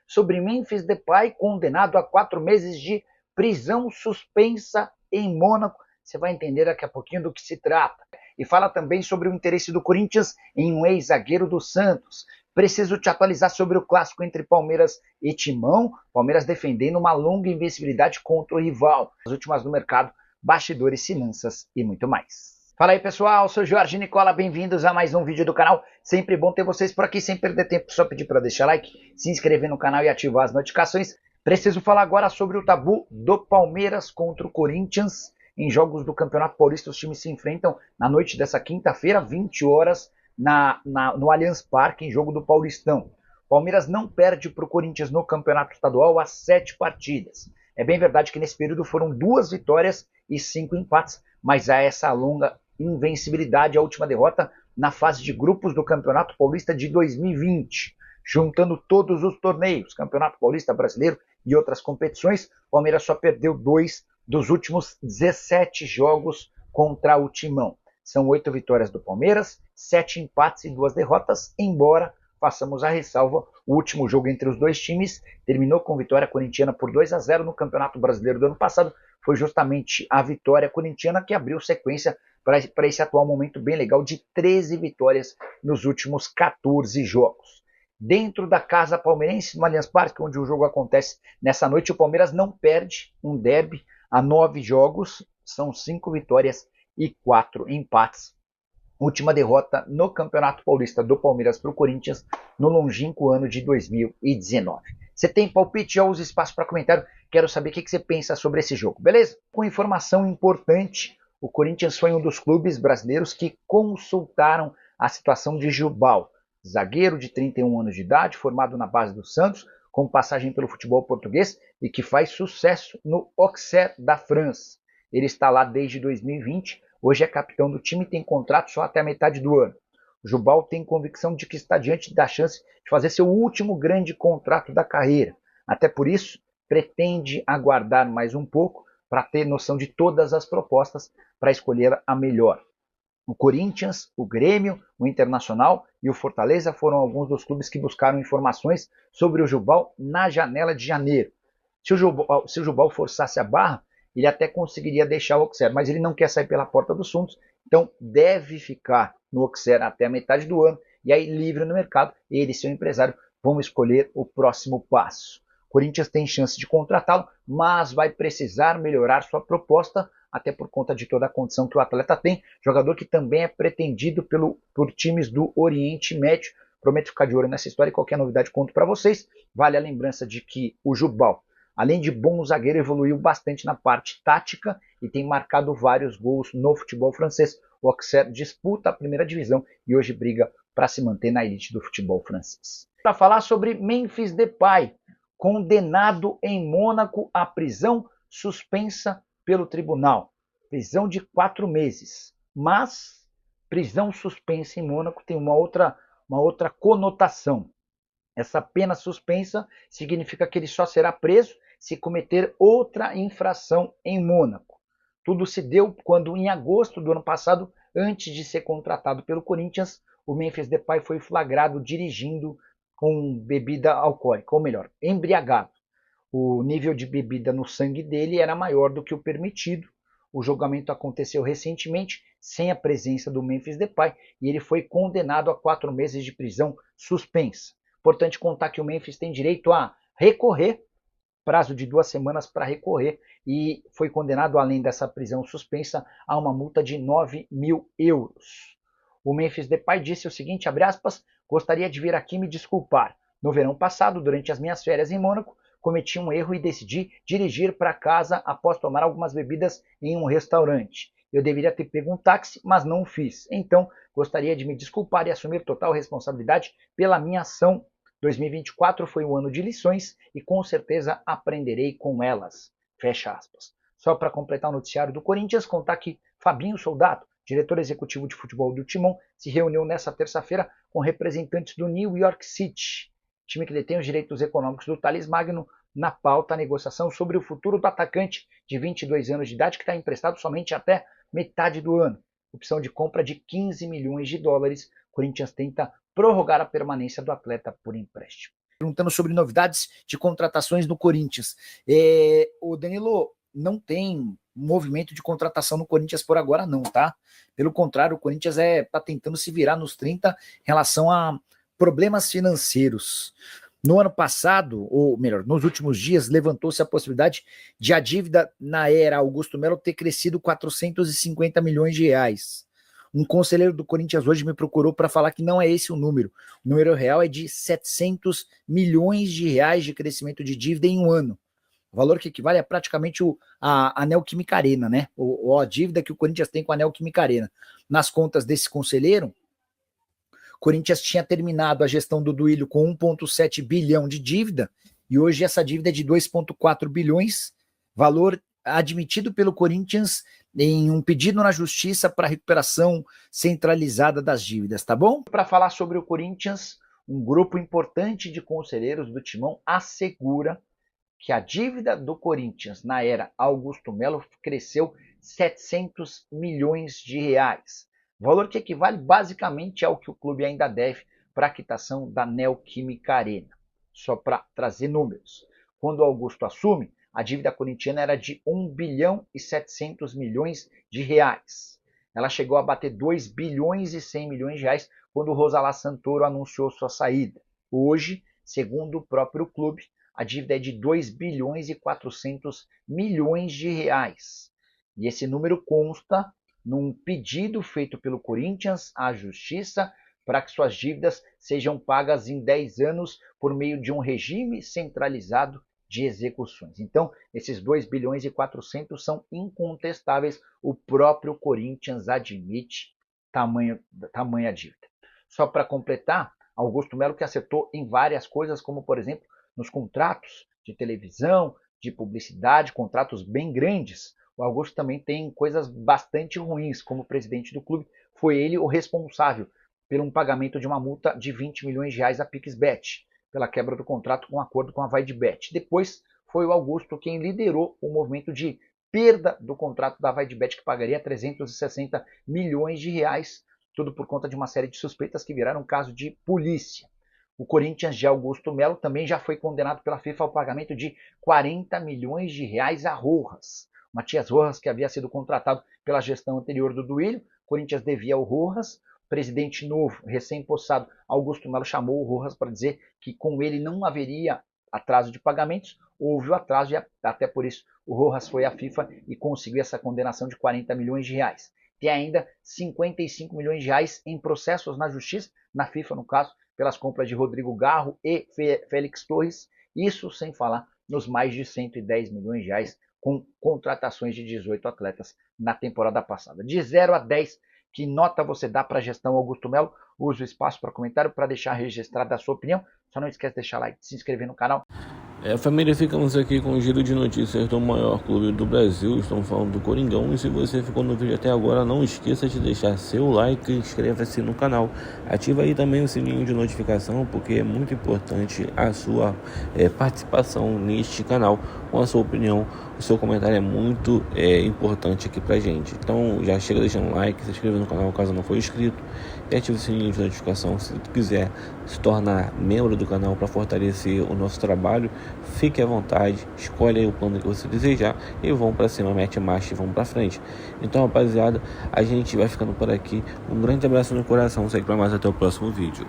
sobre Memphis Depay, condenado a 4 meses de prisão suspensa em Mônaco. Você vai entender daqui a pouquinho do que se trata. E fala também sobre o interesse do Corinthians em um ex-zagueiro do Santos. Preciso te atualizar sobre o clássico entre Palmeiras e Timão. Palmeiras defendendo uma longa invencibilidade contra o rival. As últimas no mercado, bastidores, finanças e muito mais. Fala aí pessoal, sou Jorge Nicola, bem-vindos a mais um vídeo do canal. Sempre bom ter vocês por aqui, sem perder tempo, só pedir para deixar like, se inscrever no canal e ativar as notificações. Preciso falar agora sobre o tabu do Palmeiras contra o Corinthians. Em jogos do Campeonato Paulista, os times se enfrentam na noite dessa quinta-feira, 20 horas, no Allianz Parque, em jogo do Paulistão. Palmeiras não perde para o Corinthians no Campeonato Estadual há 7 partidas. É bem verdade que nesse período foram 2 vitórias e 5 empates, mas há essa longa invencibilidade, a última derrota na fase de grupos do Campeonato Paulista de 2020. Juntando todos os torneios, Campeonato Paulista Brasileiro e outras competições, o Palmeiras só perdeu 2 dos últimos 17 jogos contra o Timão. São 8 vitórias do Palmeiras, 7 empates e 2 derrotas, embora façamos a ressalva, o último jogo entre os dois times terminou com vitória corintiana por 2-0 no Campeonato Brasileiro do ano passado. Foi justamente a vitória corintiana que abriu sequência para esse atual momento bem legal de 13 vitórias nos últimos 14 jogos. Dentro da casa palmeirense, no Allianz Parque, onde o jogo acontece nessa noite, o Palmeiras não perde um derby há 9 jogos, são 5 vitórias e 4 empates. Última derrota no Campeonato Paulista do Palmeiras para o Corinthians no longínquo ano de 2019. Você tem palpite? Já usa espaço para comentário. Quero saber o que você pensa sobre esse jogo, beleza? Com informação importante, o Corinthians foi um dos clubes brasileiros que consultaram a situação de Jubal, zagueiro de 31 anos de idade, formado na base do Santos, com passagem pelo futebol português e que faz sucesso no Auxerre da França. Ele está lá desde 2020, hoje é capitão do time e tem contrato só até a metade do ano. O Jubal tem convicção de que está diante da chance de fazer seu último grande contrato da carreira. Até por isso, pretende aguardar mais um pouco para ter noção de todas as propostas para escolher a melhor. O Corinthians, o Grêmio, o Internacional e o Fortaleza foram alguns dos clubes que buscaram informações sobre o Jubal na janela de janeiro. Se o Jubal forçasse a barra, ele até conseguiria deixar o Auxerre, mas ele não quer sair pela porta dos fundos, então deve ficar no Auxerre até a metade do ano, e aí livre no mercado, ele e seu empresário vão escolher o próximo passo. O Corinthians tem chance de contratá-lo, mas vai precisar melhorar sua proposta, até por conta de toda a condição que o atleta tem, jogador que também é pretendido por times do Oriente Médio. Prometo ficar de olho nessa história e qualquer novidade conto para vocês. Vale a lembrança de que o Jubal, além de bom zagueiro, evoluiu bastante na parte tática e tem marcado vários gols no futebol francês. O Auxerre disputa a primeira divisão e hoje briga para se manter na elite do futebol francês. Para falar sobre Memphis Depay, condenado em Mônaco à prisão suspensa pelo tribunal. Prisão de 4 meses. Mas prisão suspensa em Mônaco tem uma outra conotação. Essa pena suspensa significa que ele só será preso se cometer outra infração em Mônaco. Tudo se deu quando, em agosto do ano passado, antes de ser contratado pelo Corinthians, o Memphis Depay foi flagrado dirigindo com bebida alcoólica, ou melhor, embriagado. O nível de bebida no sangue dele era maior do que o permitido. O julgamento aconteceu recentemente, sem a presença do Memphis Depay, e ele foi condenado a 4 meses de prisão suspensa. Importante contar que o Memphis tem direito a recorrer, prazo de 2 semanas para recorrer, e foi condenado, além dessa prisão suspensa, a uma multa de 9.000 euros. O Memphis Depay disse o seguinte, abre aspas, gostaria de vir aqui me desculpar. No verão passado, durante as minhas férias em Mônaco, cometi um erro e decidi dirigir para casa após tomar algumas bebidas em um restaurante. Eu deveria ter pego um táxi, mas não o fiz. Então, gostaria de me desculpar e assumir total responsabilidade pela minha ação. 2024 foi um ano de lições e com certeza aprenderei com elas. Fecha aspas. Só para completar o noticiário do Corinthians, contar que Fabinho Soldado, diretor executivo de futebol do Timão, se reuniu nesta terça-feira com representantes do New York City, time que detém os direitos econômicos do Thales Magno, na pauta a negociação sobre o futuro do atacante de 22 anos de idade que está emprestado somente até metade do ano. Opção de compra de 15 milhões de dólares. O Corinthians tenta prorrogar a permanência do atleta por empréstimo. Perguntando sobre novidades de contratações no Corinthians. O Danilo, não tem movimento de contratação no Corinthians por agora não, tá? Pelo contrário, o Corinthians tá tentando se virar nos 30 em relação a problemas financeiros. No ano passado, ou melhor, nos últimos dias, levantou-se a possibilidade de a dívida na era Augusto Melo ter crescido 450 milhões de reais. Um conselheiro do Corinthians hoje me procurou para falar que não é esse o número. O número real é de 700 milhões de reais de crescimento de dívida em um ano. O valor que equivale a praticamente a Neoquímica Arena, né? A dívida que o Corinthians tem com a Neoquímica Arena. Nas contas desse conselheiro, o Corinthians tinha terminado a gestão do Duílio com 1,7 bilhão de dívida e hoje essa dívida é de 2,4 bilhões, valor admitido pelo Corinthians em um pedido na justiça para recuperação centralizada das dívidas, tá bom? Para falar sobre o Corinthians, um grupo importante de conselheiros do Timão assegura que a dívida do Corinthians na era Augusto Melo cresceu 700 milhões de reais, valor que equivale basicamente ao que o clube ainda deve para a quitação da Neoquímica Arena. Só para trazer números, quando o Augusto assume, a dívida corintiana era de 1 bilhão e 700 milhões de reais. Ela chegou a bater 2 bilhões e 100 milhões de reais quando o Rosalá Santoro anunciou sua saída. Hoje, segundo o próprio clube, a dívida é de 2 bilhões e 400 milhões de reais. E esse número consta num pedido feito pelo Corinthians à Justiça para que suas dívidas sejam pagas em 10 anos por meio de um regime centralizado de execuções. Então, esses 2 bilhões e 400 são incontestáveis, o próprio Corinthians admite tamanha dívida. Só para completar, Augusto Melo que acertou em várias coisas, como por exemplo, nos contratos de televisão, de publicidade, contratos bem grandes. O Augusto também tem coisas bastante ruins, como presidente do clube, foi ele o responsável pelo um pagamento de uma multa de 20 milhões de reais à PixBet, pela quebra do contrato com um acordo com a VaideBet. Depois foi o Augusto quem liderou o movimento de perda do contrato da VaideBet, que pagaria 360 milhões de reais, tudo por conta de uma série de suspeitas que viraram caso de polícia. O Corinthians de Augusto Melo também já foi condenado pela FIFA ao pagamento de 40 milhões de reais a Rojas. Matias Rojas, que havia sido contratado pela gestão anterior do Duílio, Corinthians devia ao Rojas. Presidente novo, recém-possado, Augusto Melo chamou o Rojas para dizer que com ele não haveria atraso de pagamentos. Houve o atraso e até por isso o Rojas foi à FIFA e conseguiu essa condenação de 40 milhões de reais. Tem ainda 55 milhões de reais em processos na justiça, na FIFA no caso, pelas compras de Rodrigo Garro e Félix Torres. Isso sem falar nos mais de 110 milhões de reais com contratações de 18 atletas na temporada passada. De 0 a 10, que nota você dá para a gestão Augusto Melo? Use o espaço para comentário para deixar registrada a sua opinião. Só não esquece de deixar like, se inscrever no canal. Família, ficamos aqui com um giro de notícias do maior clube do Brasil. Estamos falando do Coringão. E se você ficou no vídeo até agora, não esqueça de deixar seu like e inscreva-se no canal. Ativa aí também o sininho de notificação, porque é muito importante a sua participação neste canal. Com a sua opinião, o seu comentário é muito importante aqui pra gente. Então já chega deixando like, se inscreva no canal caso não for inscrito e ative o sininho de notificação se tu quiser se tornar membro do canal para fortalecer o nosso trabalho. Fique à vontade, escolhe aí o plano que você desejar e vamos para cima, mete marcha e vamos para frente. Então, rapaziada, a gente vai ficando por aqui. Um grande abraço no coração, segue para mais, até o próximo vídeo.